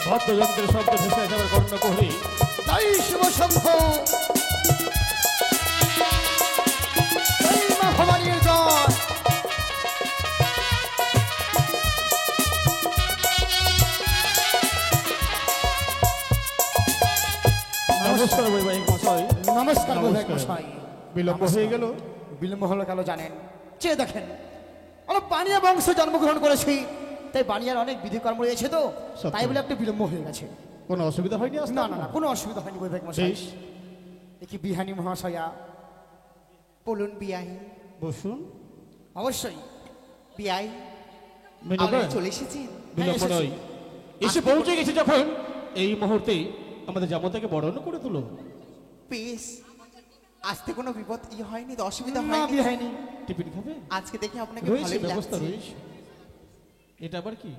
ভদ্রযন্ত্রের শব্দ ভেসে যাবার গণ্য করি তাই শিব শম্ভু এই মা ভবানীর জয়। নমস্কার বৈবাহিক মশাই। নমস্কার বৈবাহিক মশাই। বিলম্ব হয়ে গেল। বিলম্ব হলো কেন জানেন? চেয়ে দেখেন, আমরা বানিয়া বংশ জন্মগ্রহণ করেছি, তাই বানিয়ার অনেক বিধিকর্ম রয়েছে, তো তাই বলে একটু বিলম্ব হয়ে গেছে। কোনো অসুবিধা হয়নি? না না না, কোনো অসুবিধা হয়নি বৈবাহিক মশাই। দেখি বিহানি মহাশয়া বলুন বিয়াই। বসুন। অবশ্যই বিয়াই আপনি চলে এসেছেন? বিলম্ব নয়, এসে পৌঁছে গেছে যখন এই মুহূর্তে আমাদের জামাতাকে বরণ করে তুলো। বেশ, আসতে কোনো বিপদ হয়নি তো, অসুবিধা না হয়নি? বিহানি টিফিন খাবে? আজকে দেখে আপনাকে রয়েছে ভালোই ব্যবস্থা লাগছে। রয়েছে। এটা আবার কি?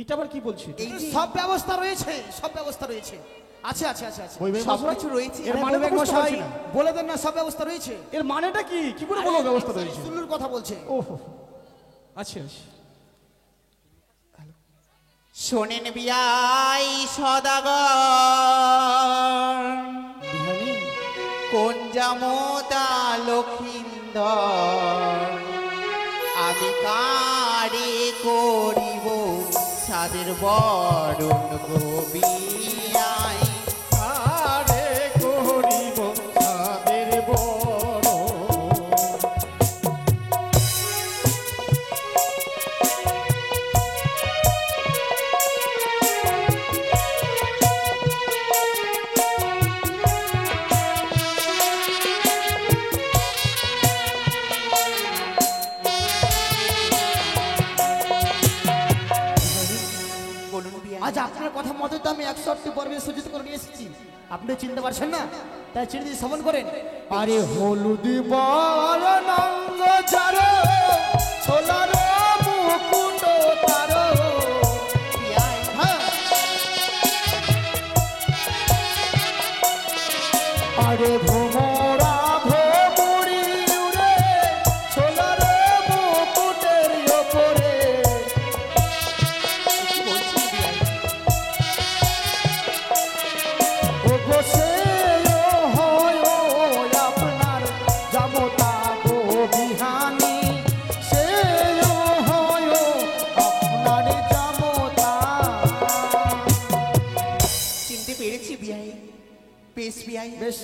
এটা আবার কি বলছি? এই যে সব ব্যবস্থা রয়েছে, সব ব্যবস্থা রয়েছে। আছে আছে আছে আছে বৈবাহিক সব মশাই, কিছু রয়েছে। এর মানে বৈবাহিক বুঝতে মশাই পারছি না। বলে দেন না, সব ব্যবস্থা রয়েছে। এর মানেটা কি? কি করে বলো ব্যবস্থা রয়েছে? সুলুর কথা বলছে। ওহো, আচ্ছা আচ্ছা। শোনেন বিয়াই সদাগর, বিহানি কোন জামতা লক্ষিন্দর, আমি কারে করিব সাদের বরণ গো বিয়াই। আরে করিব তাদের বড়। বলুন বিয়াই। আজ আপনার কথা মতো তো আমি 108টি পর্বে সূচিত করে নিয়ে এসেছি, আপনি চিনতে পারছেন না, তাই চিনি দিয়ে শ্রবণ করেন। আরে হলুদি বল নঙ্গ চারো ছোলার মুকুট তারো। বিয়াই হ্যাঁ, আরে ভোমরা ভোমরি উড়ে ছোলার মুকুটের ওপরে। কি বলছেন বিয়াই? ও বসে হয় আপনার জামতা গো বিহানি, সে হয় আপনার জামতা। চিনতে পেরেছি বিয়াই। বেশ বিয়াই, বেশ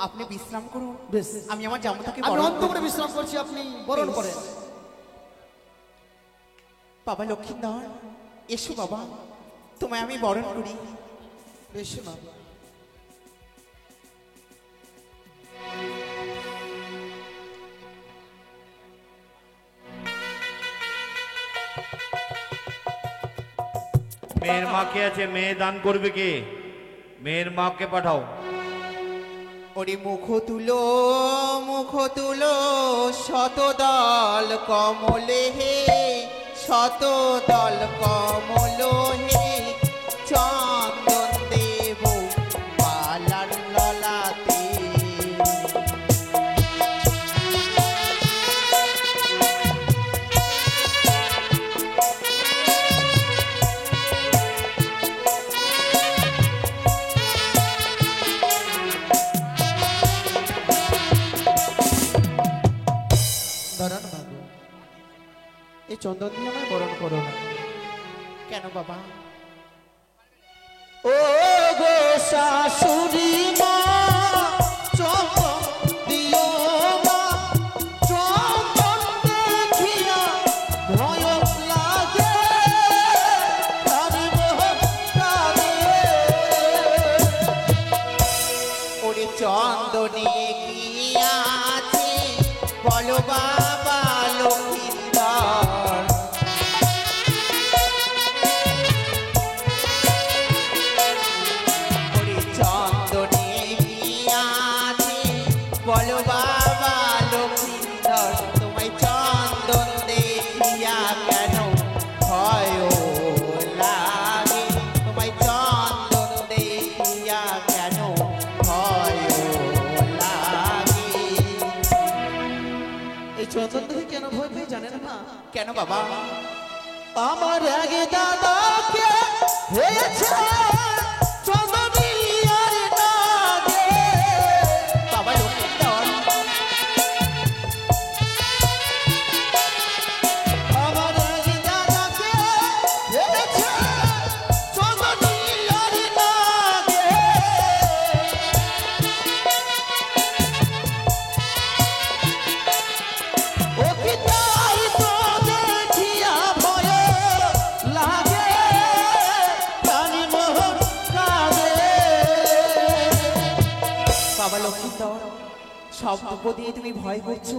আপনি বিশ্রাম করুন, বেশ, আমি আমার জামতাকে আমি বরণ অন্ত করে বিশ্রাম করছি, আপনি বরণ বেশ। করেন। বাবা লক্ষিন্দর, এসো বাবা, তোমায় আমি বরণ করি। বেশ মা। মেয়ের মা কে আছে? মেয়ে দান করবে কে? মেয়ের মাকে পাঠাও। ওরে মুখ তুলো শতদল কমলে হে, শতদল কমল হে, চন্দন দেব পালার ললাতে। দাঁড়ান বাবু, এই চন্দন দিয়ে আমায় বরণ করো না। কেন বাবা? ও গো শাশুড়ি মা, চন্দন দিও মা, চন্দন দেখিয়া ভয় লাগে, ওরে চন্দনে কি আছে বলো বাবা লক্ষিন্দর। ওরে চন্দনে কি আছে বলো বাবা লক্ষিন্দর, তোমায় চন্দন দেখিয়া কেন ভয় লাগে, তোমায় চন্দন দেখিয়া কেন ভয় লাগে। এই চন্দন দেখে কেন ভয় পেয়ে জানেন না? কেন বাবা? আমার আগে দাদা হয়েছে চন্দনী আর নাগে। বাবা লক্ষ্মীন্দর আমার এই দাদাকে হয়েছে চন্দনী আর নাগে। ও কি তাই তো দেখিয়া ভয় লাগে, জানি মোহন কাঁদে। বাবা লক্ষ্মীন্দর সব দ্রব্য দিয়ে তুমি ভয় করছো,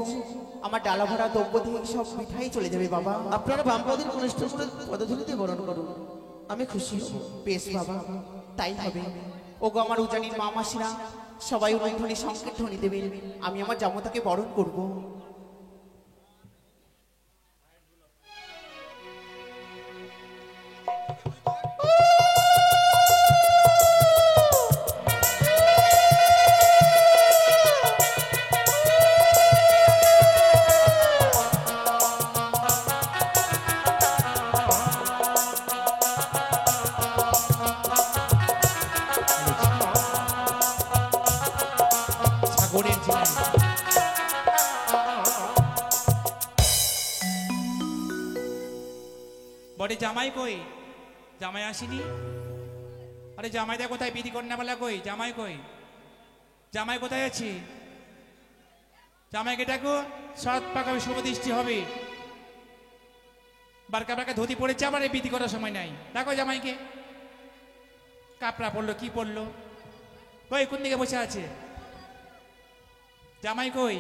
আমার ডালা ভরা দ্রব্য দিয়ে সব মিঠাই চলে যাবে বাবা। আপনারা বামপদের কনিষ্ঠ করে পদধূলিতে বরণ করুন, আমি খুশি হব। বেশ বাবা তাই হবে। ওগো আমার উজানির মা মাসিরা সবাই উলধ্বনি সংকেত ধ্বনি দেবেন, আমি আমার জামতাকে বরণ করব। সাগরের জেলায় বড়ে জামাই কই? জামাই আসেনি? আরে জামাইদা কোথায়? বিধি কন্যাবেলা কই? জামাই কই? জামাই কোথায় আছে? জামাইকে ডাকো, সাত পাকাবে শুভ দৃষ্টি হবে। বারকা বারকা ধুতি পড়েছে, আবার এই বিধি করার সময় নাই। ডাকো জামাইকে। কাপড়া পড়লো, কি পড়লো? কই কোন দিকে বসে আছে? জামাই কই?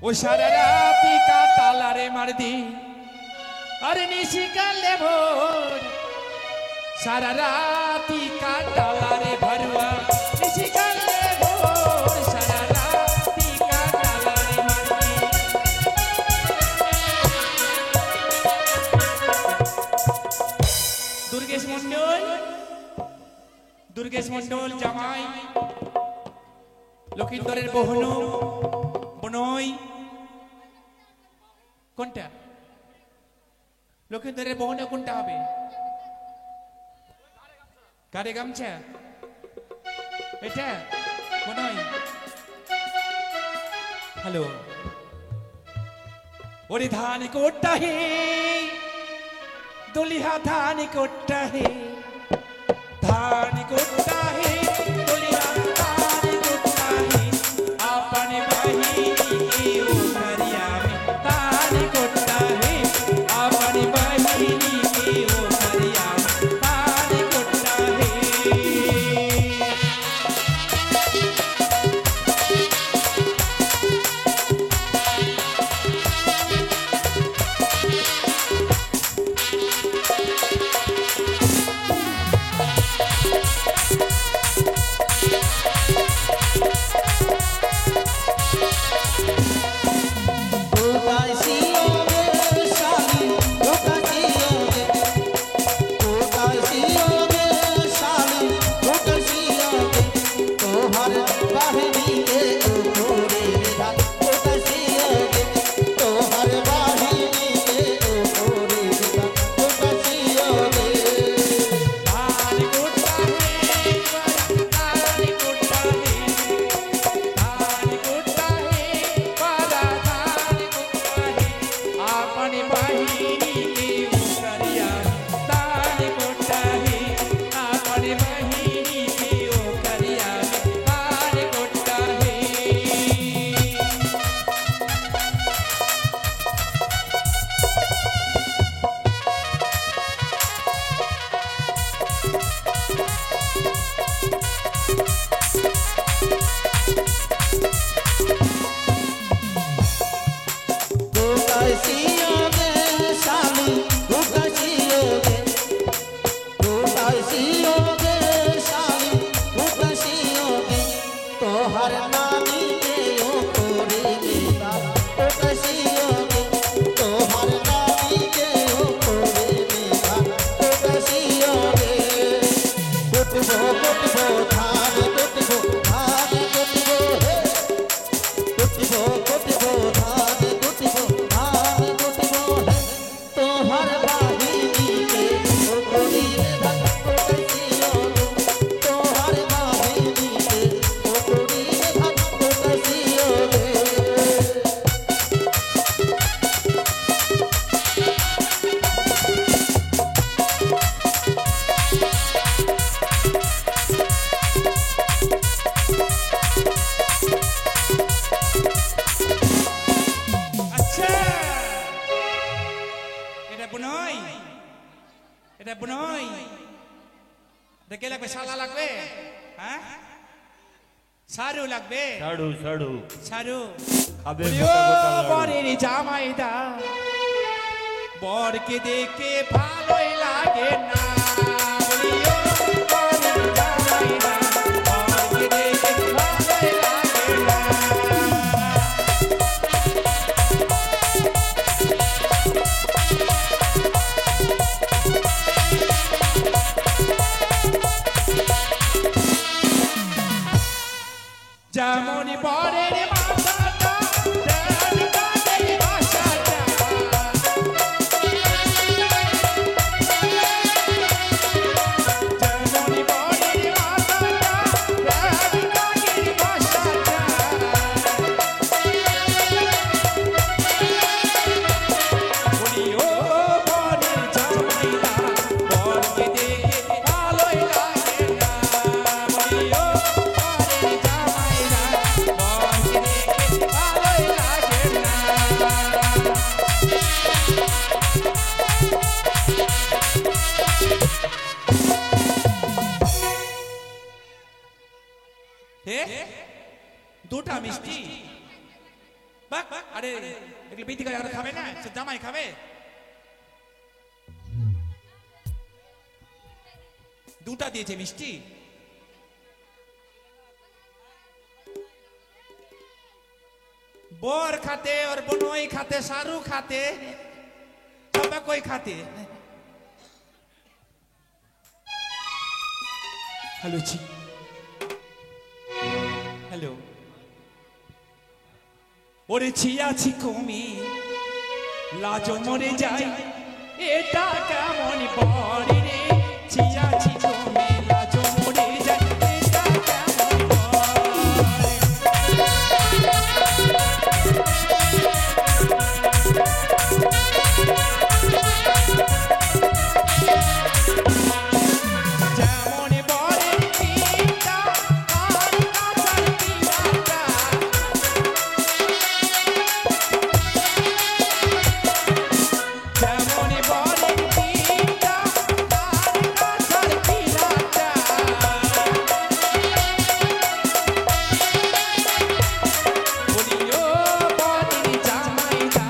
ও সারা রাতি কাটালারে মারদি, আরে নিশিকালে ভোর। সারা রাতি কাটালারে ভরুয়া, নিশিকালে ভোর। সারা রাতি কাটালারে মারদি। দুর্গেশ মন্ডল, দুর্গেশ মন্ডল জামাই লক্ষিন্দরের বহনু বনই। কোনটা লক্ষিন্দরের বহনে কোনটা হবে? কারে গামছা এটা বনই। হ্যালো ওরে ধান কোট্টা হে, দলিহা ধান কোট্টা হে, ধান কোট্টা হে, দলিহা ধাन कोट्टा है। आपने बहिनी के ओखरिया में धान कोट्टा है, आपने बहिनी के ओखरिया में धान कोट्टा है। এটা বুনই, এটা বুনই, এটা কে লাগবে? শালা লাগবে? হ্যাঁ, সারু লাগবে? সাড়ু সাড়ু সারু। খাবে বলিও গোটা গোটা লাড়ু। বরের জামাইদা বরকে দেখে ভালোই লাগে না। বলিও বরের জামাইদা বরকে দেখে ভালোই লাগে না। যেমনই বরের মাথাটা তেমনি তাদের বাসাটা। যেমনই বরের মাথাটা তেমনি তাদের বাসাটা। বলিও বরের জামাইদা বরকে দেখে ভালোই লাগে না। বলিও বরের জামাইদা বরকে দেখে ভালোই লাগে না। হে, দুটা মিষ্টি? বাহ, আরে এগুলো বিক্রি করে আর খাবে না, সে জামাই খাবে। দুটা দিয়েছে মিষ্টি। बोर खाते और बनोई खाते, सारू खाते, सब कोई खाते। हेलो जी, हेलो। ওরে ছিয়াছি কমি লাজো মরে যাই, এটা কেমন বরে রে। ছিয়াছি কমি লাজো মরে যাই, এটা কেমন বরে। যেমন বরের পিতা আর কাঁচার পিলাটা। যেমন বরের পিতা আর কাঁচার পিলাটা। বলিও বরের জামাইদা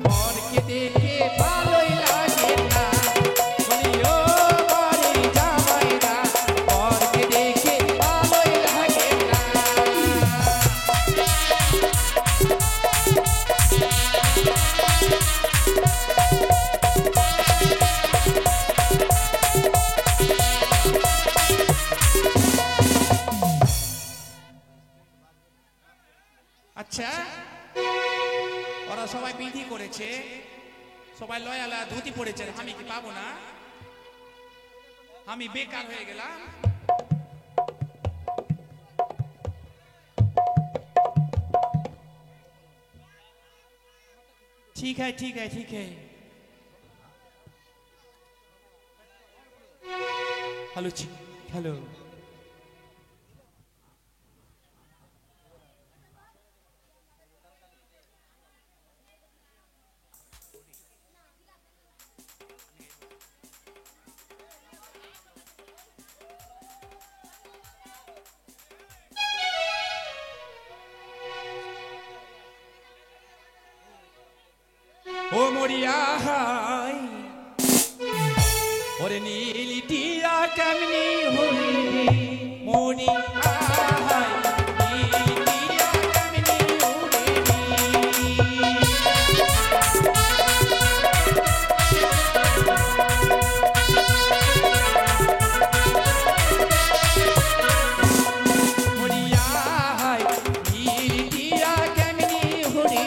বরকে দেখে ভালোই লাগে না। বলিও বরের জামাইদা বরকে দেখে ভালোই লাগে না। আচ্ছা, ওরা সবাই বিধি করেছে, সবাই লয়ালা ধুতি পড়েছে, আমি কি পাবো না? আমি বেকার হয়ে গেলাম। ठीक है ठीक है ठीक है। हेलो जी, हेलो। ও মরিয়া হাই, ওরে নীলি টিয়া কেমনি হলি মরিয়া হাই, নীলি টিয়া কেমনি হলি। মরিয়া হাই, নীলি টিয়া কেমনি হলি।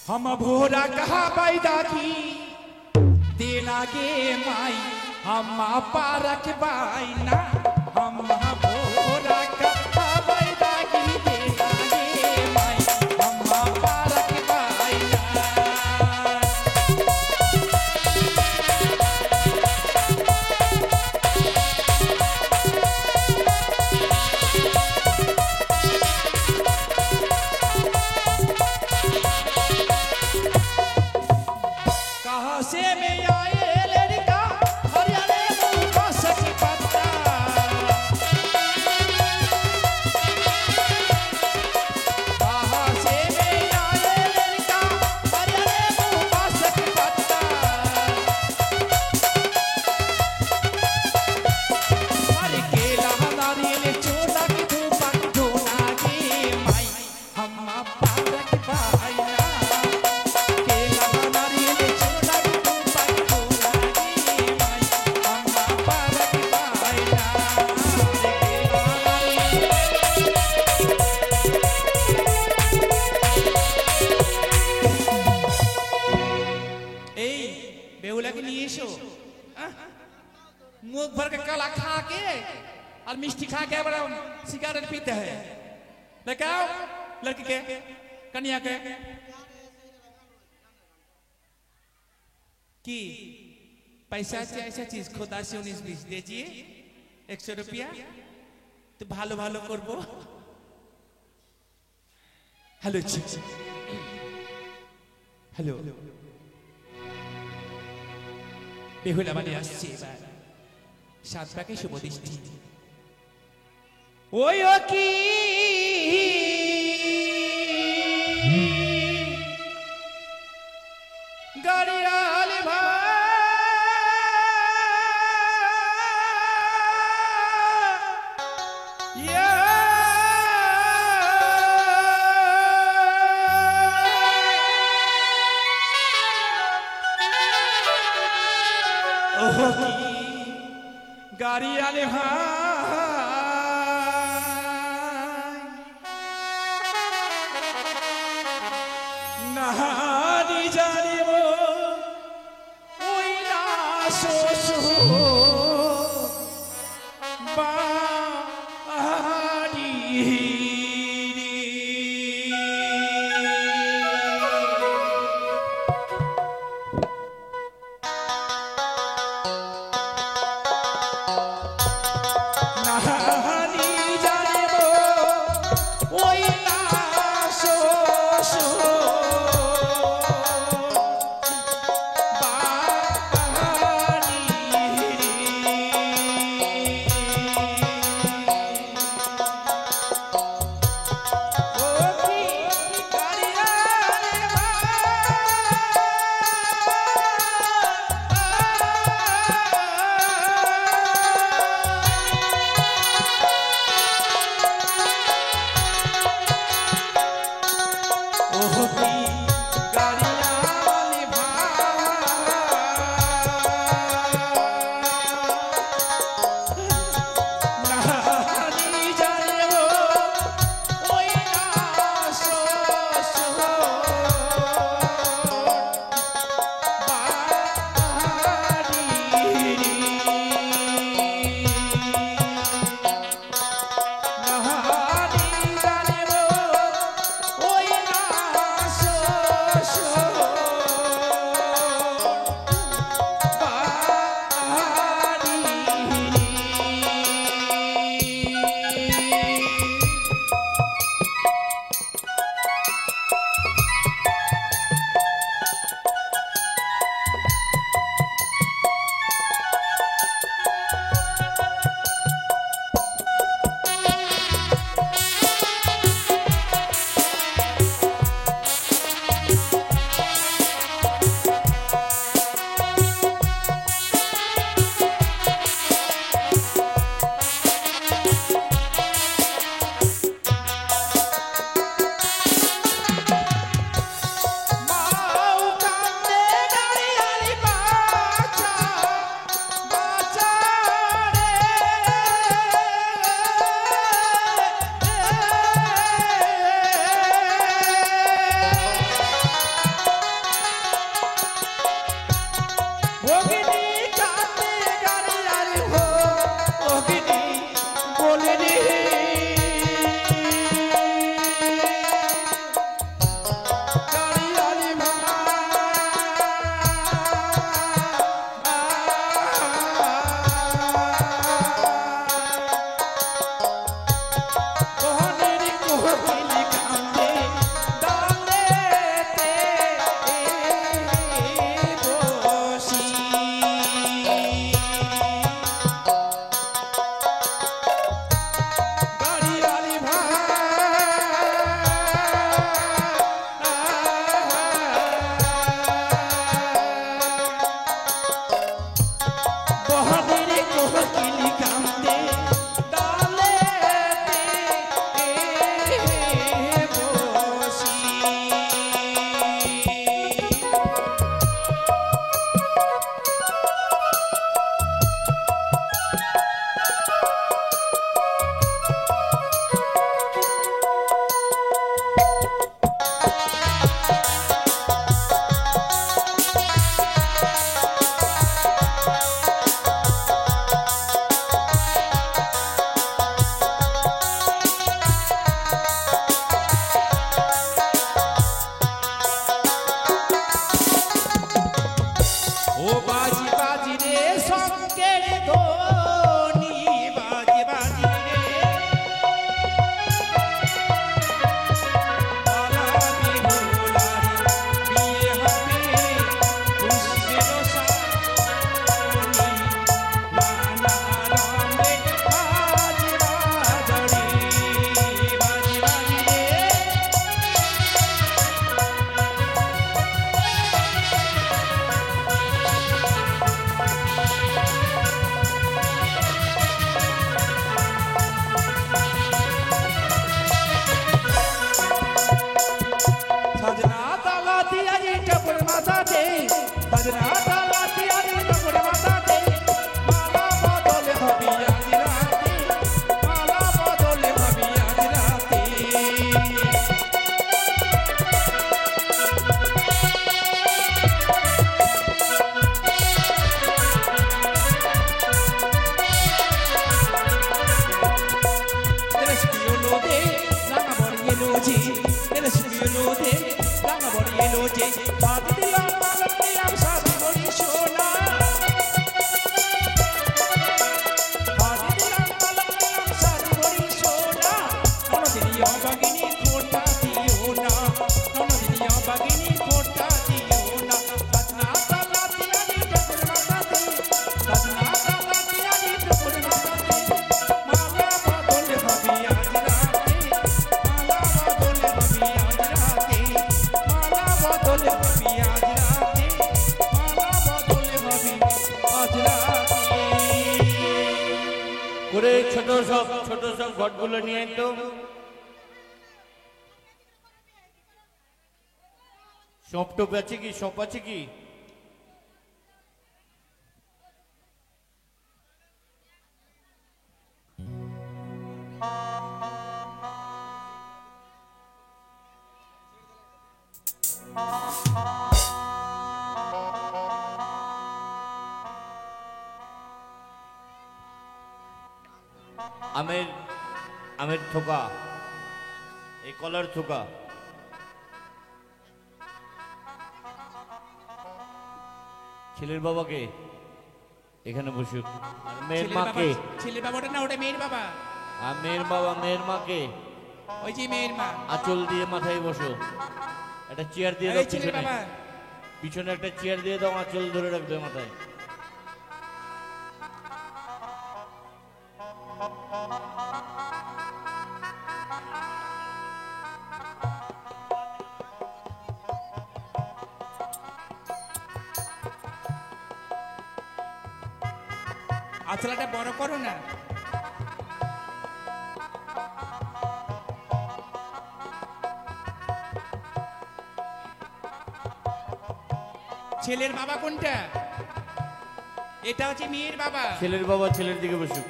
हम भोरा कहा पैदा की देना गे माई हम पारक बाई ना हम भोरा कहा पैदा की देना गे माई हम पारक बाई ना कहाँ से मैं आए लड़का हरियाणे का सच पता कहाँ से मैं आए लड़का हरियाणे का सच पता अरे केला नारियल चोला की धूपा ढोना गे माई हम पारक बाई ना केला नारियल चोला की धूपा ढोना गे माई हम पारक बाई ना केला এই বেহুলাকে নিয়ে এসো मुंह भर के कला खा के और मिष्टी खा के बड़ा सिगारेट पीते हैं लेके आओ लड़की के कन्या के की पैसा से ऐसा चीज खुदा से 19-20 दीजिए 100 रुपया तो भालो भालो करबो हेलो हेलो বেহুলা মানে আসছে এবার সাত পাকে শুভ দৃষ্টি ওই ও কি গাড়িয়াল ভাই ইয়া ओहो की गाड़ी आले भाई नहारी जाने वो ओई ना सोसो बाड़ी नहानी जाने वो ओई ना सोसो बाड़ी ओ की गाड़ी आले ओहो की गाड़ी आले नहानी जाने वो ओई ना सोसो नहानी जाने वो ओई ना सोसो আজি ঠাকুর মাথাতে বাজনা তালাতে আজি ঠাকুর মাথাতে মালা বদলে হবে আজ রাতে মালা বদলে হবে আজ রাতে করে ছোট সব ঘটগুলো নিয়ে তো সব টোপ আছে কি সব আছে কি আমের থোকা এই কলার থোকা ছেলের বাবাকে এখানে বসুক আর মেয়ের মাকে ছেলের বাবাটা না ওটা মেয়ের বাবা আর মেয়ের মাকে ওই যে মেয়ের মা আঁচল দিয়ে মাথায় বসো একটা চেয়ার দিয়ে দাও ছেলের পিছনে বাবা পিছনে একটা চেয়ার দিয়ে দাও আঁচল ধরে রাখবে মাথায় আঁচলাটা বড় করো না ছেলের বাবা কোনটা এটা হচ্ছে মেয়ের বাবা ছেলের বাবা ছেলের দিকে বসুক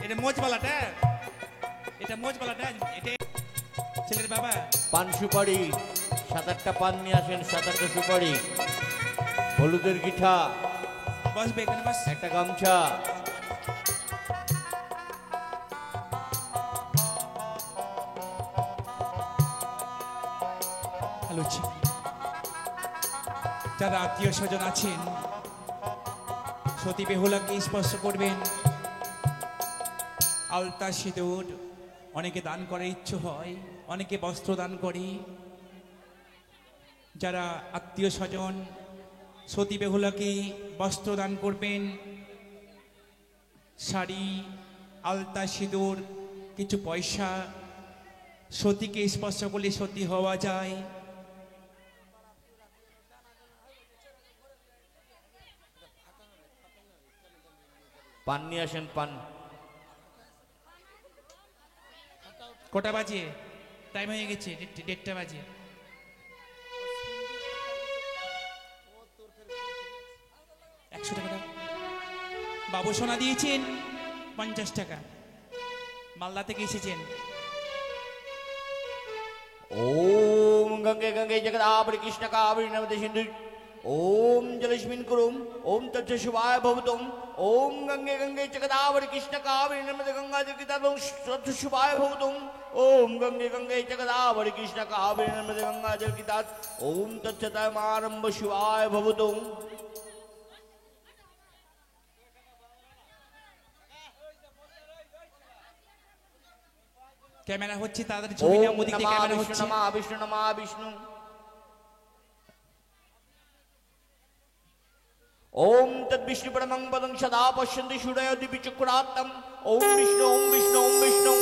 এটা মোজবালাটা এটা মোজবালাটা এটা ছেলের বাবা পান সুপারি 7-8টা পান নিয়ে আসেন 7-8টা সুপারি হলুদের গিঠা বসবে এখানে বস একটা গামছা হ্যালো যারা আত্মীয় স্বজন আছেন সতী বেহুলাকে স্পর্শ করবেন আলতা সিঁদুর অনেকে দান করার ইচ্ছে হয় অনেকে বস্ত্র দান করে যারা আত্মীয় স্বজন সতী বেহুলাকে বস্ত্র দান করবেন শাড়ি আলতা সিঁদুর কিছু পয়সা সতীকে স্পর্শ করলে সতী হওয়া যায় পান নিয়ে আসেন পান কটা বাজে টাইম হয়ে গেছে 1:30 বাজে একশো টাকা দাও বাবু সোনা দিয়েছেন 50 টাকা মালদা থেকে এসেছেন ओम गंगे गंगे जगदावरी कृष्ण कावरी नर्मदे सिंधु ओम जलस्मिन् कुरुम ओम तच्च शिवाय भवतुम ओम गंगे गंगे जगदावरी कृष्ण कावरी नर्मदे गंगा जगदावरी तच्च शिवाय भवतुम ओम गंगे गंगे जगदावरी कृष्ण कावरी नर्मदे गंगा जगदावरी ओम तच्च तमारंभ शिवाय भवतुम ক্যামেরা হচ্ছে তাদের ছবি না মোদি থেকে ক্যামেরা হচ্ছে নমা বিষ্ণু নমা বিষ্ণু ओम तद विष्णु परमं पदं सदा पश्यन्ति सूर्यो दिवि चक्रात्तम ओम विष्णु ओम विष्णु ओम विष्णु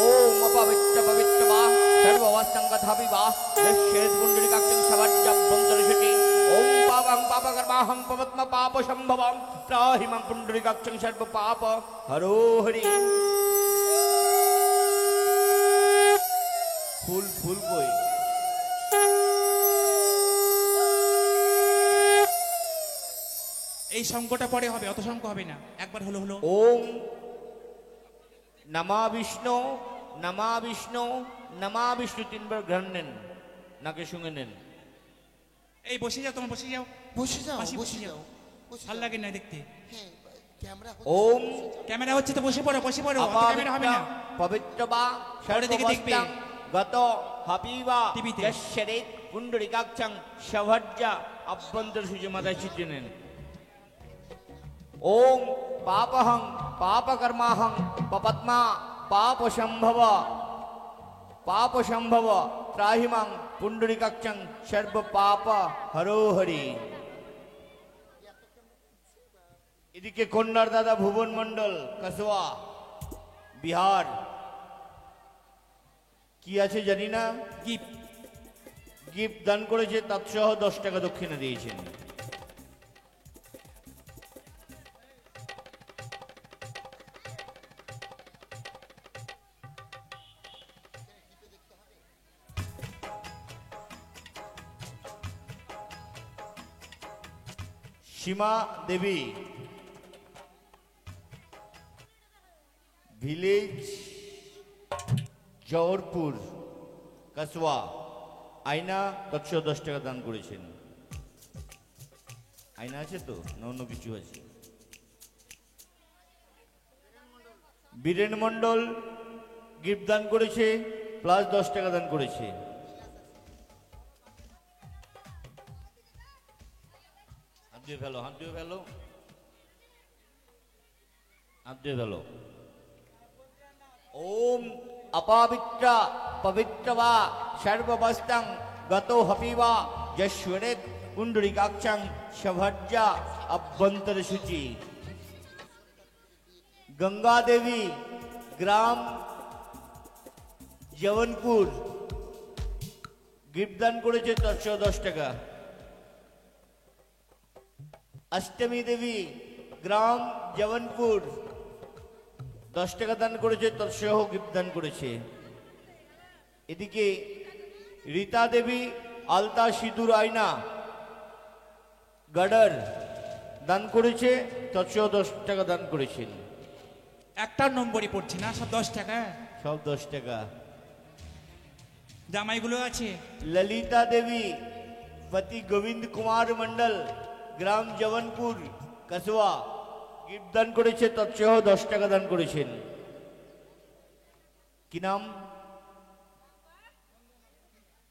ओम अपवित्र पवित्र वा सर्ववस्तं कथापि वा यश्चेत् पुण्डरीकाक्षं सवज्जं दर्शति ओम पापं पापकर्माहं पवत्म पाप संभवं त्राहिमं पुण्डरीकाक्षं सर्व पाप हरो हरि ফুল ফুল কই? এই শঙ্কটা পরে হবে, অত শঙ্ক হবে না, একবার হলো হলো। ওম নমা বিষ্ণু নমা বিষ্ণু নমা বিষ্ণু তিনবার ঘ্রাণ নেন, নাকে শুঙে নেন। এই বসে যাও, তোমার বসে যাও, বসে যাও, মাসি বসে বসে যাও, যাও, বসে ভাল যাও। লাগে না দেখতে। হ্যাঁ, ক্যামেরা ওম ক্যামেরা হচ্ছে তো বসে পড়ো, বসে পড়ো, অত ক্যামেরা হবে না। পবিত্র বা পরে দেখে দেখবে। গত হাপিবা টিভিতে। যশ্বরে পুণ্ডরিকাক্ষং সভজ্জা অভ্যন্তর সূর্য মাথায় ছিটে নেন। ওম পাপহং পাপকর্মাহং পপত্মা পাপ সম্ভব ত্রাহিমাং পুণ্ডরিকাক্ষং সর্ব পাপ হরো হরি। এদিকে কন্যার দাদা ভুবন মন্ডল, কাসোয়া, বিহার। কি আছে জানি না, গিফট গিফট দান করেছে, তৎসহ 10 টাকা দক্ষিণা দিয়েছেন। সীমা দেবী, ভিলেজ জওরপুর, কাসওয়া, আয়না, তৎসহ 10 টাকা দান করেছেন। আয়না আছে তো না অন্য কিছু আছে? বীরেন মন্ডল গিফট দান করেছে, প্লাস 10 টাকা দান করেছে। হাত দিয়ে ফেলো, হাত দিয়ে ফেলো, হাত দিয়ে ফেলো। ওম অপবিত্র পবিত্র বা সর্ববস্তং গত হপিবা যশ্বরে কুণ্ডরিকাক্ষং সভজ্জা অভ্যন্তর সূচি। গঙ্গা দেবী, গ্রাম জবনপুর, গিফট দান করেছে 10 টাকা। অষ্টমী দেবী, গ্রাম জবনপুর, 10 টাকা দান করেছে, তৎসহ গিফট দান করেছে। এদিকে রীতা দেবী, আলতা সিঁদুর আয়না, গাডার, দান করেছে, তৎসহ 10 টাকা দান করেছেন। একটার নম্বরই পড়ছে না, সব 10 টাকা। সব 10 টাকা। জামাইগুলো আছে। ललिता देवी, पति गोविंद कुमार मंडल, গ্রাম জবনপুর, কাসওয়া, গিফট দান করেছে, তৎসহ 10 টাকা দান করেছেন। কি নাম?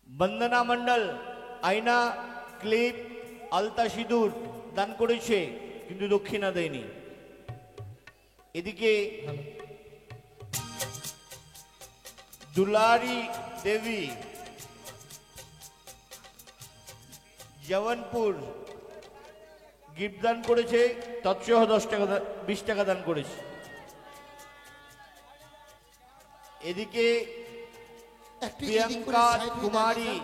বন্দনা মন্ডল, আয়না, ক্লিপ, আলতা সিঁদুর দান করেছে, কিন্তু দক্ষিণা দেয়নি। এদিকে দুলারি দেবী, জবনপুর, গিফট দান করেছে, তৎসহ 20 টাকা দান করেছে। এদিকে একটু এদিক করে প্রিয়াঙ্কা side হয়ে কুমারী, দাঁড়ান।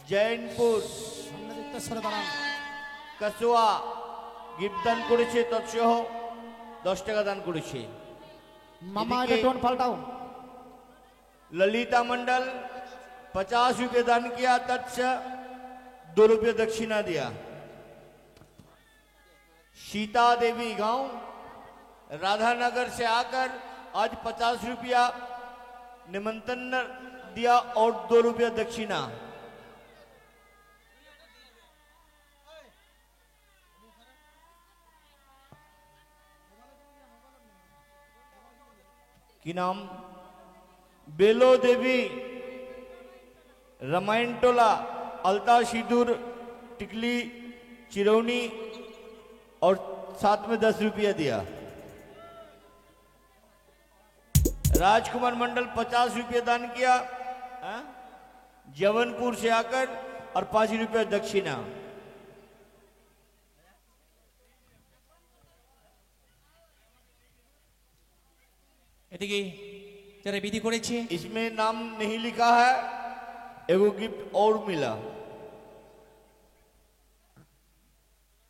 জৈনপুর, সামনে দিকটা সরে দাঁড়ান। কাসোয়া, গিফট দান করেছে, তৎসহ 10 টাকা দান করেছে। মামা এদিকে- এটা টোন পাল্টাও। ललिता मंडल 50 रुपये दान किया, तत्स 2 रुपये दक्षिणा दिया। सीता देवी गांव राधानगर से आकर आज 50 रुपया निमंत्रण दिया और 2 रुपया दक्षिणा। की नाम? बेलो देवी, रामायण टोला, अलता सिंदूर, टिकली, चिरौनी और साथ में 10 रुपया दिया। राजकुमार मंडल 50 रुपया दान किया, जबलपुर से आकर, और 5 रुपया दक्षिणा। এদিকে যারা বিধি করেছে, इसमें नाम नहीं लिखा है, एगो गिफ्ट और मिला।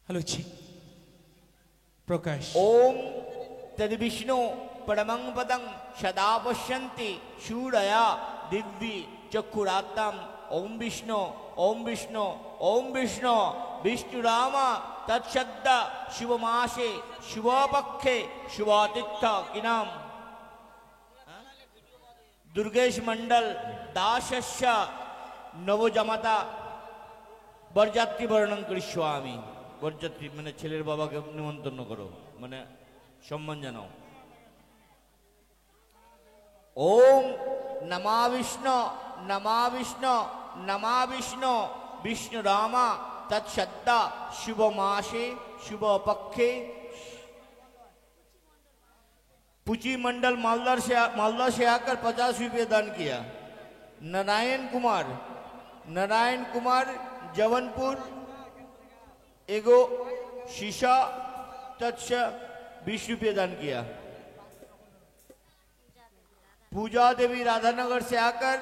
হলো প্রকাশ। ओम तद विष्णु परमं पदं सदा पश्यन्ति शूरया दिव्य चक्षुरात्तम ओम विष्णु ओम विष्णु ओम विष्णु विष्णुराम तत्शब्द शिवमासे शिवपक्षे शिवातिथ्य की नाम दुर्गेश मंडल दासस्य नवजामाता बरযাত্রী বর্ণন করিষ্য আমি বরযাত্রী মানে ছেলের বাবাকে নিমন্ত্রণ করো মানে সম্মান জানাও ओम नमा विष्णु नमा विष्णु नमा विष्णु विष्णु रामा तत्शब्द शुभ मासे शुभ पक्षे पुची मंडल मालदा से आकर 50 रुपये दान किया नारायण कुमार जवनपुर एगो शीशा तत्स 20 रुपये दान किया पूजा देवी राधानगर से आकर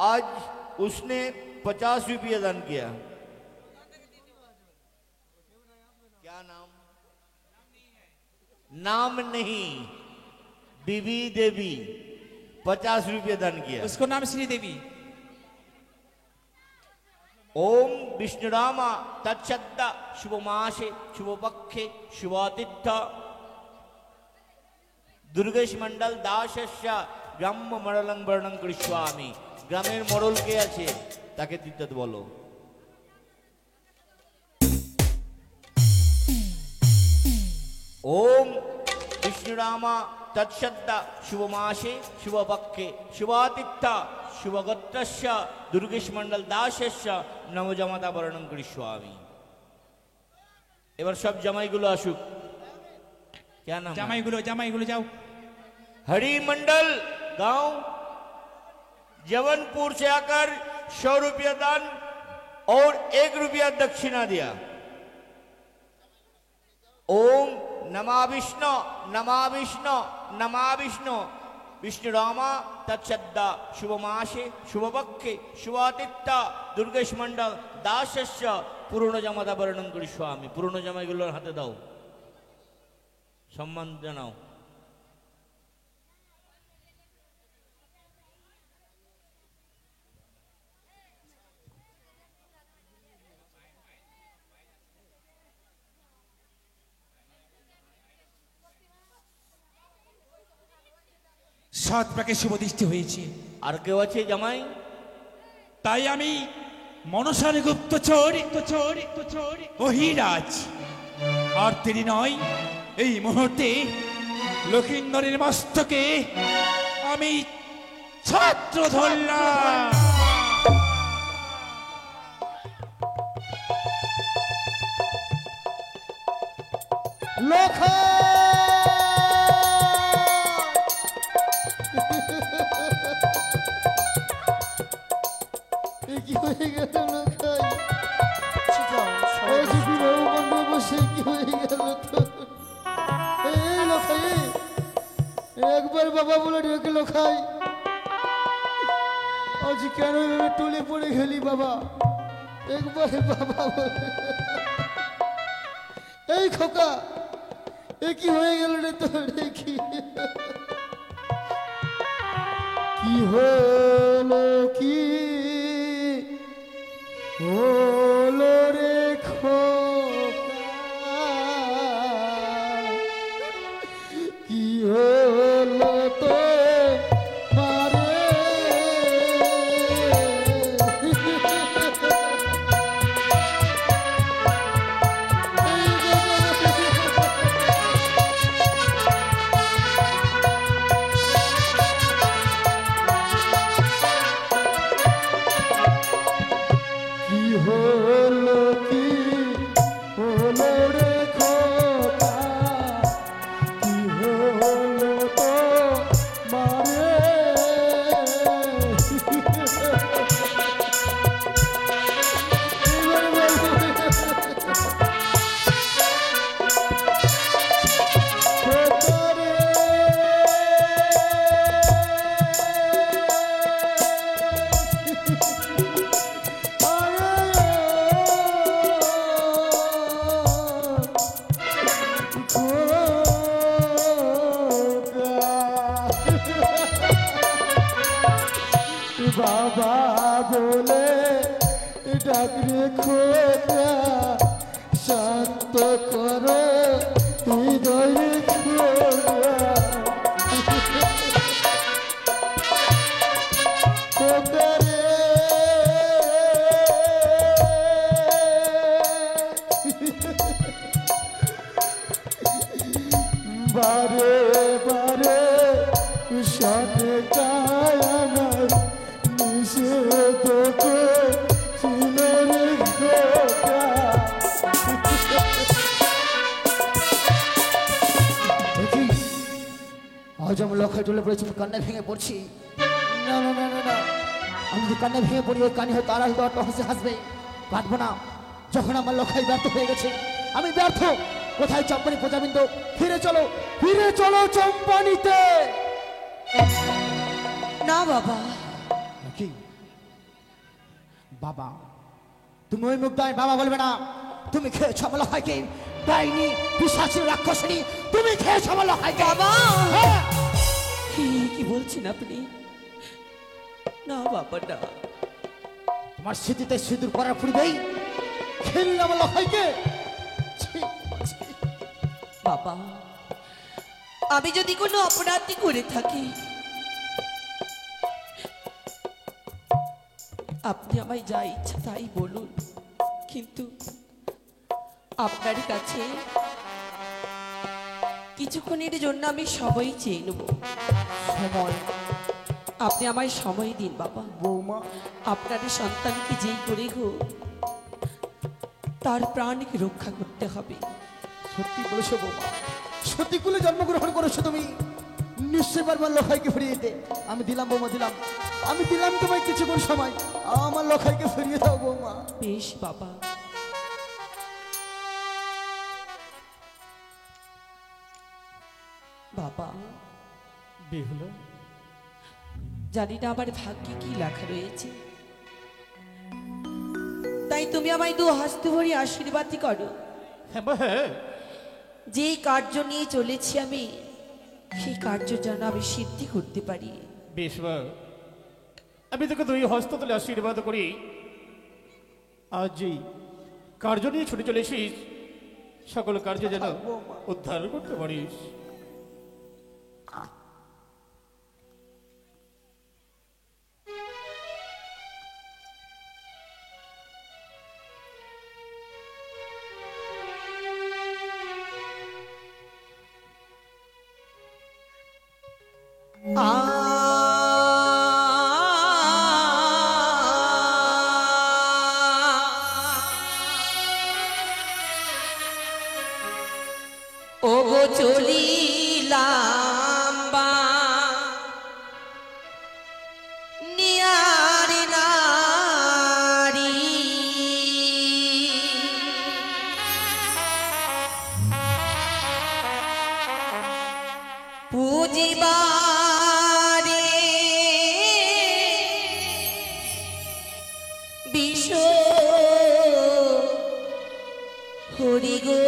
आज उसने 50 रुपये दान किया क्या नाम नहीं बीबी देवी 50 रुपये दान किया उसको नाम श्री देवी ओम विष्णुरामा तत्शब्द शुभ मासे शुभ पक्षे शुभातिथ्य दुर्गेश मंडल दासस्य গ্রাম্য মরলং বর্ণং করিষ্যামি গ্রামের মরল কে আছে তাকে তিত্তত বলো ओम विष्णुरामा तत्शब्द शुभ मासे शुभ पक्षे शुभातिथ्य शुभगोत्रस्य दुर्गेश मंडल दासस्य नवजामाता বর্ণন করিষ্যামি এবার সব জামাইগুলো আসুক क्या नाम জামাইগুলো যাও हरि मंडल गांव जवनपुर से आकर 100 रुपया दान और 1 रुपया दक्षिणा दिया ओम नमा विष्णु नमा विष्णु नमा विष्णु विष्णु रामा तत्शब्द शुभ मासे शुभ पक्षे शुभातिथ्य दुर्गेश मंडल दासस्य पुरानो জামাতা বর্ণন করি স্বামী পুরানো জামাইগুলোর হাতে দাও সম্মান জানাও সাত প্রাকে শুভ দৃষ্টি হয়েছে আর কেউ আছে জামাই তাই আমি মনসার গুপ্তচর অহিরাজ আর তিনি নয় এই মুহূর্তে লক্ষিন্দরের মস্তকে আমি ছত্র ধরলাম কি হয়ে গেল লোকাই ওই যে বিবাহ মণ্ডপে বসে কি হয়ে গেল তো এই লোকাই একবার বাবা বলে ডেকে লোকাই আজ কেন এভাবে টলে পড়ে গেলি বাবা একবার বাবা বলে এই খোকা এ কি হয়ে গেল রে তোর কি হলো কি হলো রে খোকা কি হলো তো মারে কি হলো বাবা বলে ডাকরে খোদা শান্ত করো হৃদয় খোদা খোদা রে বারে বারে শটে গায় আমার নিষেধ ছিল রে খোদা আজ আমি লক্ষ্য টলে পড়েছি কান্না ভেঙে পড়ছি না না না না না আমি যদি কান্না ভেঙে পড়ি ওই কানি হয়তো তারা হয়তো হাসে হাসবে কাটবো না যখন আমার লক্ষ্য ব্যর্থ হয়ে গেছে আমি ব্যর্থ কোথায় চম্পানি প্রজাবিন্দু ফিরে চলো চম্পানিতে না বাবা, কি বাবা তুমি ওই মুখ দায় বাবা বলবে না তুমি খেয়েছো আমার লক্ষ্যকে ডাইনি পিশাচী রাক্ষসিনী তুমি খেয়েছো আমার লক্ষ্যকে বাবা হ্যাঁ কি বলছেন আপনি? না বাবা না, তোমার স্মৃতিতে সিঁদুর পরার পূর্বেই খেললে আমার লক্ষ্যকে বাবা আমি যদি কোনো অপরাধী করে থাকি আপনি আমায় যা ইচ্ছা তাই বলুন, কিন্তু আপনার কাছে কিছুক্ষণের জন্য আমি সময় চেয়ে নেব। সময় আপনি আমায় সময় দিন বাবা। বৌমা আপনার সন্তানকে যেই করে হোক তার প্রাণকে রক্ষা করতে হবে। সত্যি বলেছো বৌমা, সত্যি কুলে জন্মগ্রহণ করেছো তুমি, নিশ্চয় পারবার লক্ষ্যকে ফিরিয়ে দিতে। আমি দিলাম বৌমা, আমি দিলাম তোমায় কিছুক্ষণ সময়, আমার লক্ষ্যকে ফিরিয়ে দাও বৌমা। বেশ বাবা। বাবা বেহুলা জানি না আমার ভাগ্যে কি লেখা রয়েছে, তাই তুমি আমায় দু হস্ত ভরি আশীর্বাদ করো। হ্যাঁ বা হ্যাঁ যেই কার্য নিয়ে চলেছি আমি সেই কার্য যেন আমি সিদ্ধি করতে পারি। বেশ বা আমি তোকে দুই হস্ত তুলে আশীর্বাদ করি, আজ যেই কার্য নিয়ে ছুটে চলেছিস সকল কার্য যেন উদ্ধার করতে পারিস। ও গো চলিলাম বা নিয়ার নারী, পুজিবারে বিষ হরি গো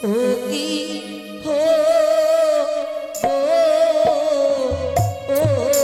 ও কি হো ও ও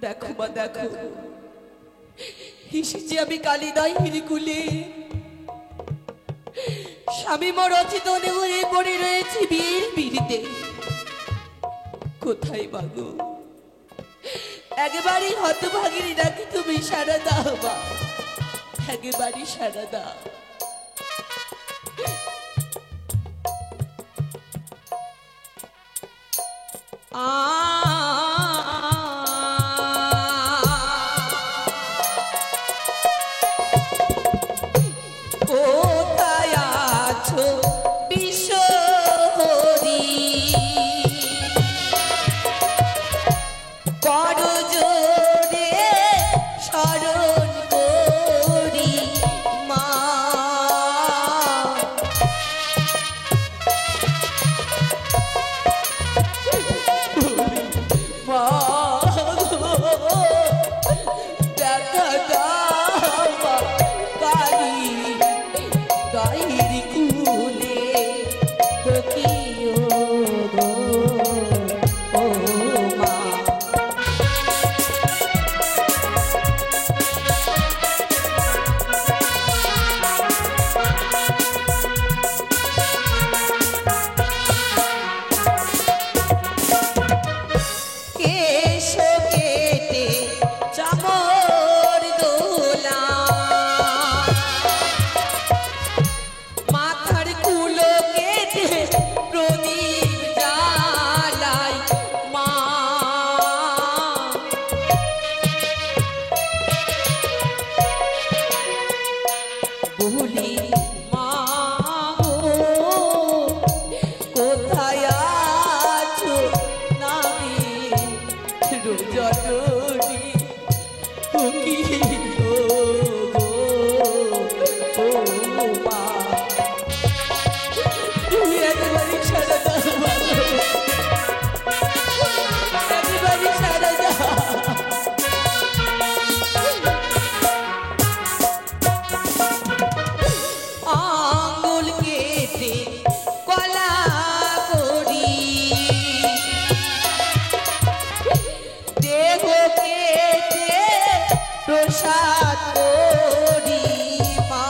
দেখো মা দেখো, এসেছি আমি কালিদাইয়ের কুলে। স্বামী মোর অচেতনে হয়ে পড়ে রয়েছে বিয়ের পিড়িতে। কোথায় মাগো, একেবারে হতভাগিনী ডাকে তুমি সারা দাও মা, একেবারে সারা দাও। কোথায় আছো বিশ্বহরি, করজোড়ে শরণ করি মা। দেখা দাও কালী দাইর কুলে, কোকিও গো ও মা। কেশ কেটে চামর দোলা, মাথার কুলো কেটে প্রদীপ জ্বালাই মা। বলি মা গো, কোথায় আছো নামে রোজনী, তুমি গো ও মা। তুমি একেবারে সারা দাও বাবা, একেবারে সারা দাও। আঙ্গুল কেটে কলা করি, দেহ কেটে প্রসাদ করি মা।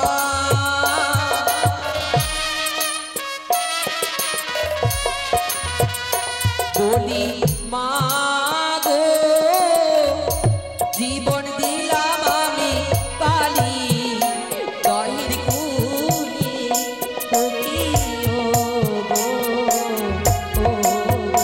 বলি মা গো, জীবন দিলাম আমি কালি দহের কুলি তুমি ও গো, ও গো।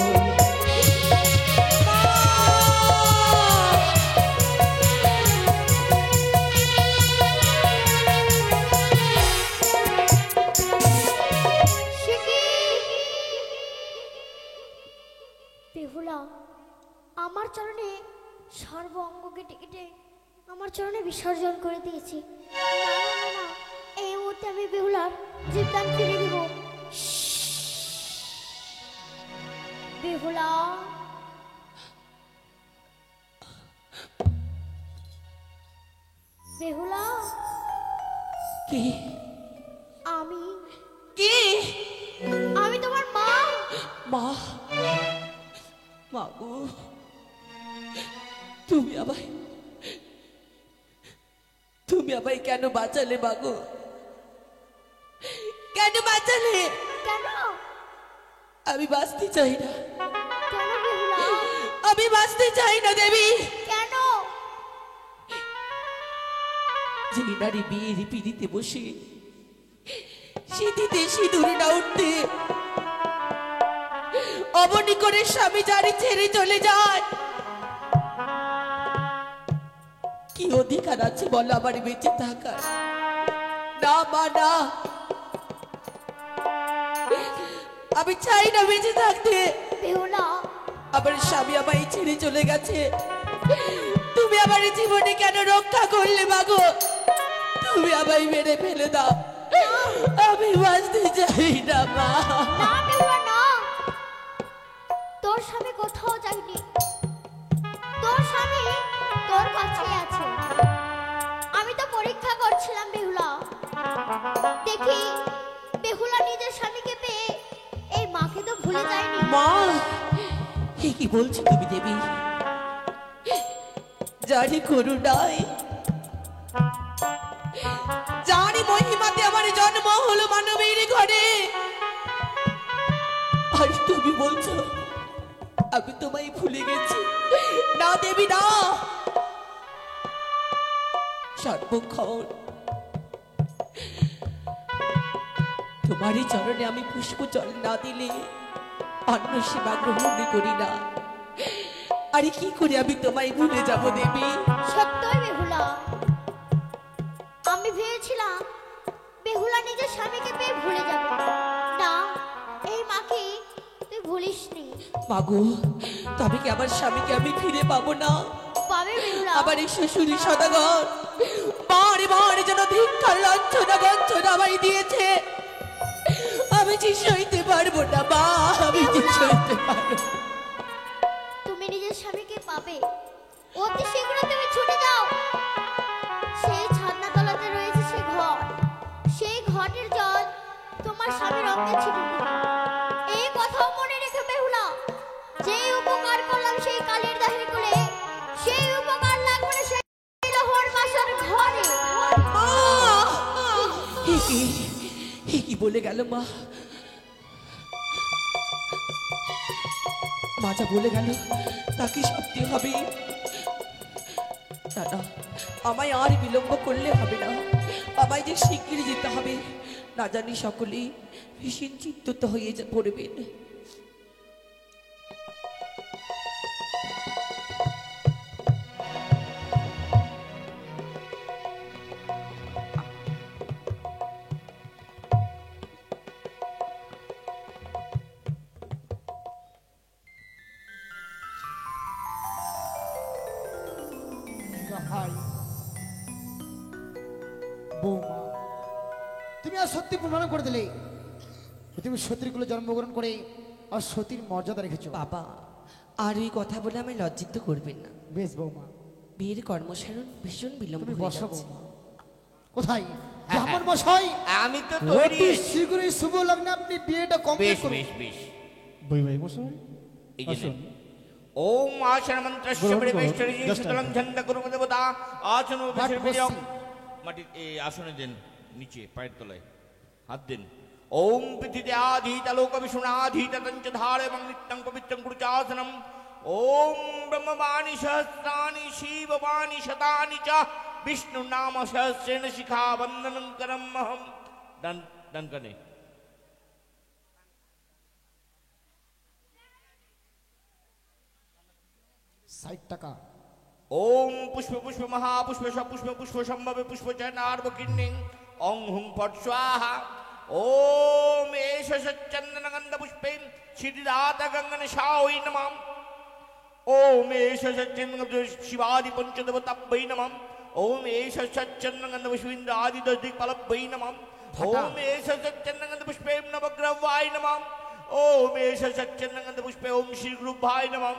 বেহুলা, আমার চরণে সর্ব অঙ্গ কেটে কেটে আমার চরণে বিসর্জন করে দিয়েছি। না, না, না, না, এই মুহূর্তে আমি বেহুলার জীবদান ফিরে দিব। বেহুলা, বেহুলা, কি আমি কি আমি তোমার মা। মা, মাগো তুমি আমায় কেন বাঁচালে মাগো, কেন বাঁচালে? কেন? আমি বাঁচতে চাই না, কেন বেহুলা? আমি বাঁচতে চাই না দেবী। কেন? যে নারী বিয়ের পিড়িতে বসে সিঁথিতে সিঁদুর না উঠতে অবনী করে স্বামী জারি ছেড়ে চলে যায়, কি অধিকার আছে বলো আমার বেঁচে থাকার? না মা, না, আমি চাই না বেঁচে থাকতে। বেহুলা, আমার স্বামী আমায় ছেড়ে চলে গেছে, তুমি আমার জীবনে কেন রক্ষা করলে মাগো? তুমি আমায় মেরে ফেলে দাও, আমি বাঁচতে চাই না মা। না বেহুলা, না, তোর স্বামী কোথাও যায়নি, তোর স্বামী তোর কাছেই আছে। আমি তো পরীক্ষা করছিলাম বেহুলা, দেখি বেহুলা নিজের স্বামীকে পেয়ে এই মাকে তো ভুলে যায়নি। মা, কি বলছো তুমি দেবী? জানি করুণাই, জানি মহিমাতে আমার জন্ম হলো মানবের ঘরে, আর তুমি বলছো আমি তোমায় ভুলে গেছি? না দেবী, না, সর্বক্ষণ তোমারই চরণে আমি পুষ্প জল না দিলে অন্য সেবা গ্রহণ করি না। আরে কি করে আমি তোমায় ভুলে যাব দেবী? সত্যই বেহুলা, আমি ভেবেছিলাম বেহুলা নিজের স্বামীকে পেয়ে ভুলে যাবে। না, এই মাকে তুই ভুলিসনি। মাগো, তবে কি আমার স্বামীকে আমি ফিরে পাবো না? পাবে বেহুলা। আবার এই শ্বশুরি সদাগর বারে বারে যেন ধিক্কার লাঞ্ছনা গঞ্ছনা আমায় দিয়েছে, আমি যে সইতে পারবো না মা, আমি যে সইতে পারবো না। তুমি নিজের স্বামীকে পাবে, অতি শীঘ্র তুমি ছুটে যাও। সেই ছাদনাতলাতে রয়েছে সে ঘর, সেই ঘটের জল তোমার স্বামীর অঙ্গে ছিটিয়ে দিবে। এই কথাও মনে রেখে বেহুলা, যেই উপকার করলাম সেই কালের দাহের কোলে, সেই উপকার লাগবে না সেই লোহর বাসার ঘরে। কি বলে গেল মা? মা যা বলে গেল তাকে সত্যি হবে। না, আমায় আর বিলম্ব করলে হবে না, আমায় যে শিগগিরই যেতে হবে, না জানি সকলেই ভীষণ চিন্তিত হয়ে পড়বেন। ভাই, বৌমা, তুমি আর সত্যি প্রমাণ করে দিলে তুমি সতীর কুলে জন্মগ্রহণ করে আর সতীর মর্যাদা রেখেছো। বাবা, আর এই কথা বলে আমি লজ্জিত করবেন না। বেশ বৌমা, বিয়ের কর্মসারণ ভীষণ বিলম্ব তুমি হয়ে বসো যাচ্ছে। বৌমা। কোথায় যেমন মশাই, আমি তো তৈরি। অতি শীঘ্রই শুভ লগ্নে আপনি বিয়েটা কমপ্লিট বেশ করুন। বেশ বেশ। বই ভাই মশাই, এই যে আসুন। নেন। ওম আশন মন্ত্রস্য গ্রহণ করুন, পরিবেষ্টরি just শীতলং a- ঝন্ড করুম দেবতা আসন বাট উপসর্গ বসছি। মাটি এই আসনে দেন, নিচে পায়ের তলায় হাত দেন। ওম পৃথিবী আধীত লোক বিষ্ণুনাধীত তঞ্চ ধারে এবং নিত্যং পবিত্রং কুরুচাসনম ओम ब्रह्मवाणी सहस्राणि शिववाणी शतानि च विष्णु नाम सहस्रेण शिखा वंदनं करम हम डन करने 60 টাকা। ओम पुष्प पुष्प महापुष्प सपुष्प पुष्प संभव पुष्प चैनार्व किन्निं ओं हुं फट स्वाहा ओम एष सच्चंदन गंध पुष्पे श्रीदात गंगन शाओ नमः ओम एष सच्चंदन शिवादि पंचदेवताभ्यै नमः ओम एष सच्चंदन गंध पुष्पेन्द्र आदि दश दिक्पालभ्यै नमः ओम एष सच्चंदन गंध पुष्पे नवग्रहाय नमः ओम एष सच्चंदन गंध पुष्पे ओम श्री गुरुभाय नमः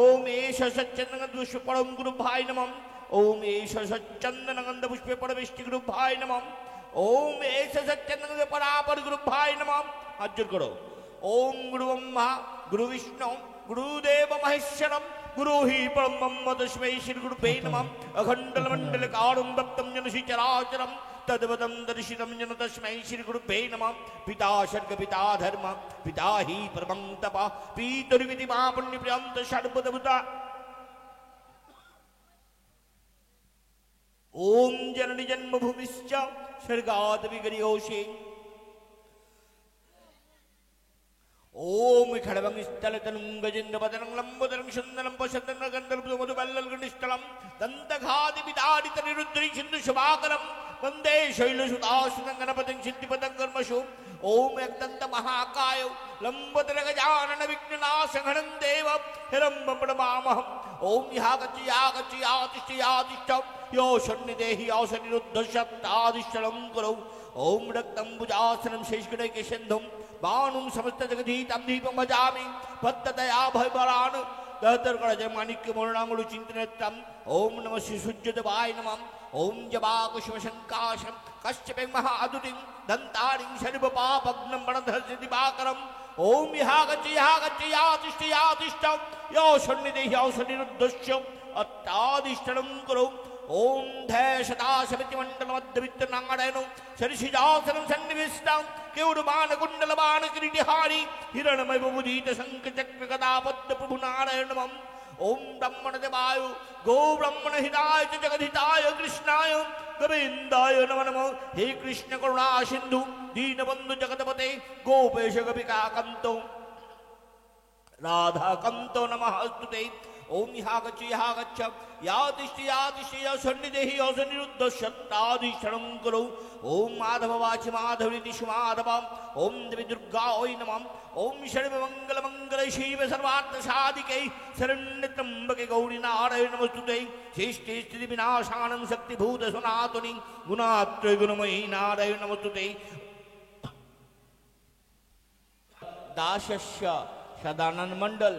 ओम एष सच्चंदन गंध पुष्पे परम गुरुभाय नमः ओम एष सच्चंदन गंध पुष्पे परमेष्टि गुरुभाय नमः ओम एष सच्चंदन गंध परापर गुरुभाय नमः हाथ जोड़ करो ओम गुरु ब्रह्मा गुरु विष्णु गुरुदेव महेश्वरम गुरु ही परम तस्मै श्री गुरुभ्ये नमः अखंडल मंडल कारुं दत्तं जनसि चराचरम तद्वदं दर्शितं जन तस्मै श्री गुरुभ्ये नमः पिता सर्ग पिता धर्म पिता हि परमं तप पितुर्विधि मा पुण्यप्रियं सर्वदेवता ओम जननी जन्मभूमिश्च स्वर्गात् विगर्योषि ओम खड़वंग स्थल तनुं गजेन्द्र बदनं लंबोदरं सुंदरं पशतन गंधर्व मधुबल्लल गणिष्ठलम दंतघाति विदारित निरुद्री सिंधु शुभाकरम वंदे शैलसुतासुतं गणपतिं सिद्धिपदं कर्मसु ओम एकदंत महाकाय लंबोदर गजानन विघ्ननाशं देव हिरंबं प्रणमामहम् ओम यागच्छ यो सन्निदेहि यो सन्निरुद्धशब्दादिष्टलं करो ओम रक्तंबुजासनं शेषगणैकशन्धं बाणुं समस्त जगदीतं दीपं भजामि भक्तदया भयबलान् दहतर्कणज माणिक्य मोरणांगुलु चिन्तनेत्रम् ओम नमः श्री सूर्यदेवाय नमः ओम जबाकुशंकाशं कश्यपं महादुतिं दन्तारिं सर्वपापघ्नं प्रणधस्य दिवाकरम् ओम यातिष्ठं यो सन्निदेहि यो सन्निरुद्धस्य अत्तादिष्टनं करो ओम धय शताशमिति मंडलमद्वित्त नारायणो शरिषिजासनं सन्निविष्टं केवलबाण कुंडलबाण किरीटिहारी हिरणमय बुधीत शंख चक्र गदा पद्म प्रभु नारायण नमः ओम ब्रह्मण देवाय गो ब्रह्मण हिताय च जगद्धिताय कृष्णाय गोविंदाय नमो नमः हे कृष्ण करुणा सिंधु दीनबंधु जगतपते गोपेश गोपिका कांतो राधा कांतो नमःस्तुते ओम यागच्छ यातिष्ठ सन्निदेहि यो सन्निरुद्धशब्दादिष्टनं करो ओम माधव वाचि माधवरीति सुमाधव ओम देवी दुर्गा ओय नमः ओम सर्वमंगल मंगल शिव सर्वार्थ साधिके शरण्यत्र्यंबके गौरी नारायण नमस्तुते सृष्टि स्थिति विनाशानं शक्तिभूत सनातनी गुणात्रय गुणमयी नारायण नमस्तुते दासस्य सदानंद मंडल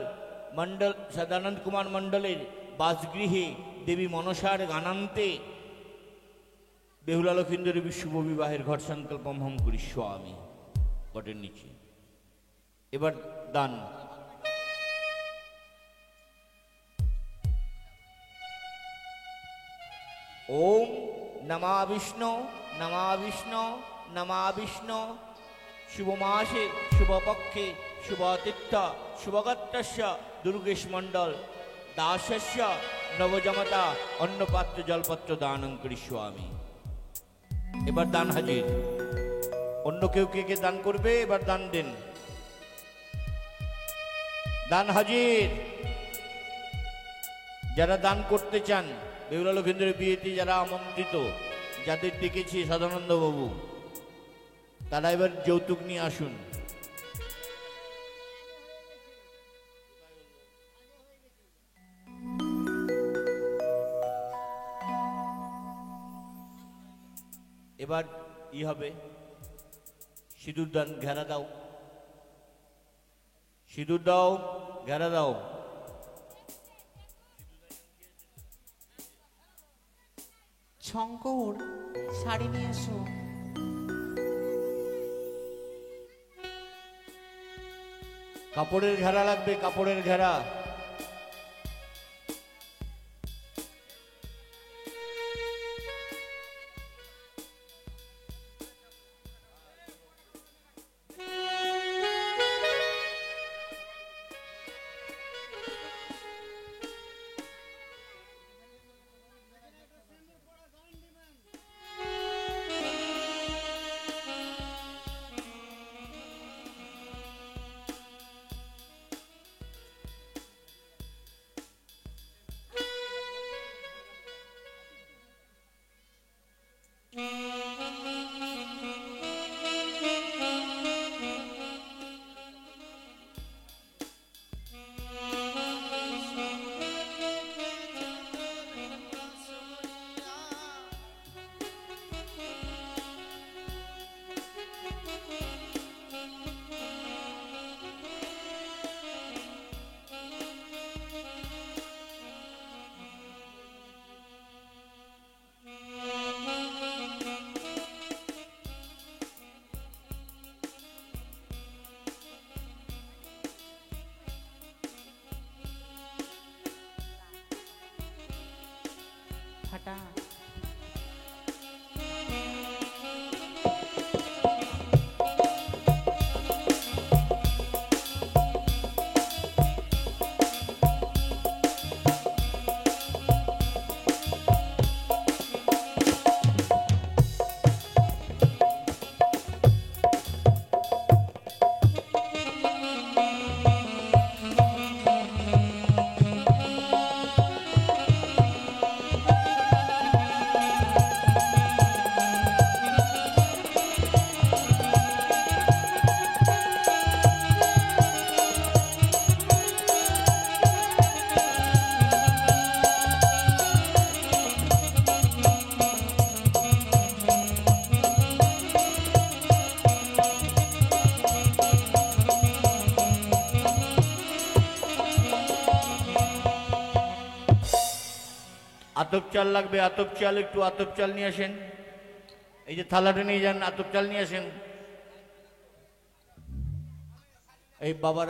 सदानंद कुमार मंडलेर बासगृहे देवी मनसार गानान्ते बेहुला लखींद्रेর শুভ বিবাহের ঘট সংকল্পম হম করি স্বামী ঘটের নিচে এবার দান ओम नमा विष्णु नमा विष्णु शुभ मासे शुभ पक्षे शुभ तीर्थ शुभगत्तस्य दुर्गेश मंडल दासस्य नवजमता अन्नपात्र जलपत्र दानं करिष्यामि এবার দান হাজির অন্য কেউ কে দান করবে এবার দান দেন দান হাজির যারা দান করতে চান বেহুলা লক্ষীন্দ্রের বিয়েতে যারা আমন্ত্রিত যাদের ডেকেছি সদানন্দ বাবু তারা এবার যৌতুক নিয়ে আসুন এবার ই হবে সিঁদুর দান ঘেরা দাও সিঁদুর দাও ঘেরা দাও শঙ্কর শাড়ি নিয়ে এসো কাপড়ের ঘেরা লাগবে কাপড়ের ঘেরা ফাটা। আতপ চাল লাগবে, আতপ চাল, একটু আতপ চাল নিয়ে আসেন। এই যে থালাটা নিয়ে যান, আতপ চাল নিয়ে আসেন। এই বাবার